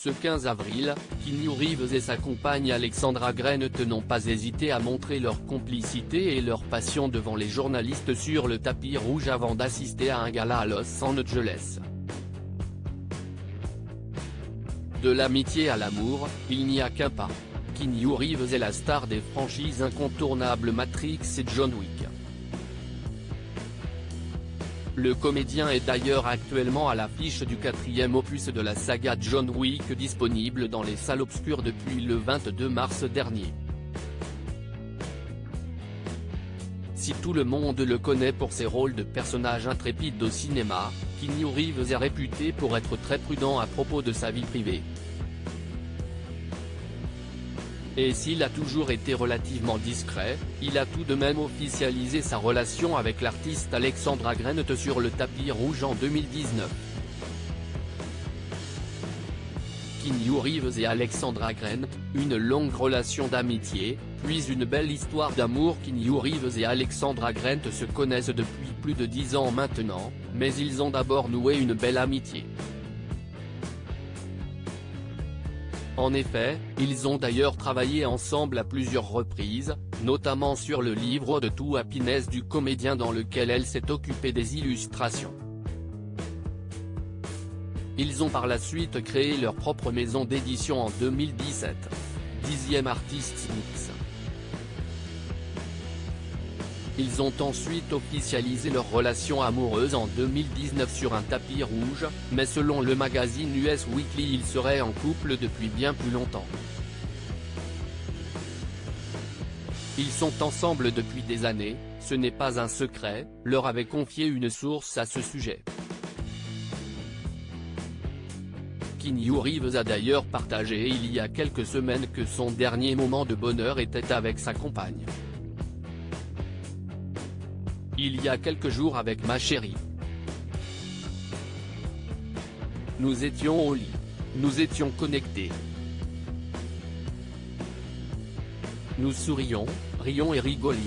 Ce 15 avril, Keanu Reeves et sa compagne Alexandra Grant n'ont pas hésité à montrer leur complicité et leur passion devant les journalistes sur le tapis rouge avant d'assister à un gala à Los Angeles. De l'amitié à l'amour, il n'y a qu'un pas. Keanu Reeves est la star des franchises incontournables Matrix et John Wick. Le comédien est d'ailleurs actuellement à l'affiche du 4e opus de la saga John Wick disponible dans les salles obscures depuis le 22 mars dernier. Si tout le monde le connaît pour ses rôles de personnages intrépides au cinéma, Keanu Reeves est réputé pour être très prudent à propos de sa vie privée. Et s'il a toujours été relativement discret, il a tout de même officialisé sa relation avec l'artiste Alexandra Grant sur le tapis rouge en 2019. Keanu Reeves et Alexandra Grant, une longue relation d'amitié, puis une belle histoire d'amour. Keanu Reeves et Alexandra Grant se connaissent depuis plus de 10 ans maintenant, mais ils ont d'abord noué une belle amitié. En effet, ils ont d'ailleurs travaillé ensemble à plusieurs reprises, notamment sur le livre de To Happiness du comédien dans lequel elle s'est occupée des illustrations. Ils ont par la suite créé leur propre maison d'édition en 2017. 10e Artists Books. Ils ont ensuite officialisé leur relation amoureuse en 2019 sur un tapis rouge, mais selon le magazine US Weekly ils seraient en couple depuis bien plus longtemps. Ils sont ensemble depuis des années, ce n'est pas un secret, leur avait confié une source à ce sujet. Keanu Reeves a d'ailleurs partagé il y a quelques semaines que son dernier moment de bonheur était avec sa compagne. Il y a quelques jours avec ma chérie. Nous étions au lit. Nous étions connectés. Nous sourions, rions et rigolions.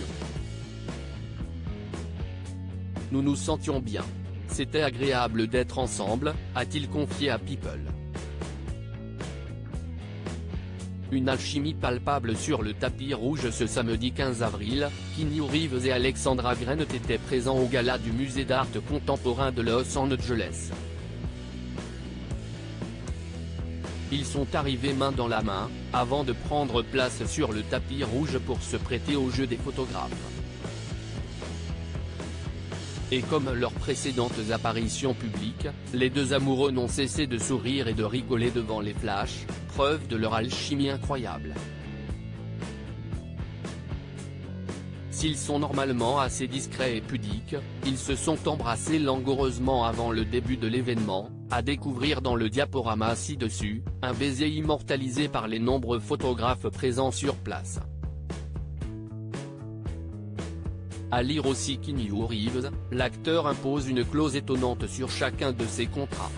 Nous nous sentions bien. C'était agréable d'être ensemble, a-t-il confié à People. Une alchimie palpable sur le tapis rouge ce samedi 15 avril, Keanu Reeves et Alexandra Grant étaient présents au gala du musée d'art contemporain de Los Angeles. Ils sont arrivés main dans la main, avant de prendre place sur le tapis rouge pour se prêter au jeu des photographes. Et comme leurs précédentes apparitions publiques, les deux amoureux n'ont cessé de sourire et de rigoler devant les flashs, preuve de leur alchimie incroyable. S'ils sont normalement assez discrets et pudiques, ils se sont embrassés langoureusement avant le début de l'événement, à découvrir dans le diaporama ci-dessus, un baiser immortalisé par les nombreux photographes présents sur place. À lire aussi Keanu Reeves, l'acteur impose une clause étonnante sur chacun de ses contrats.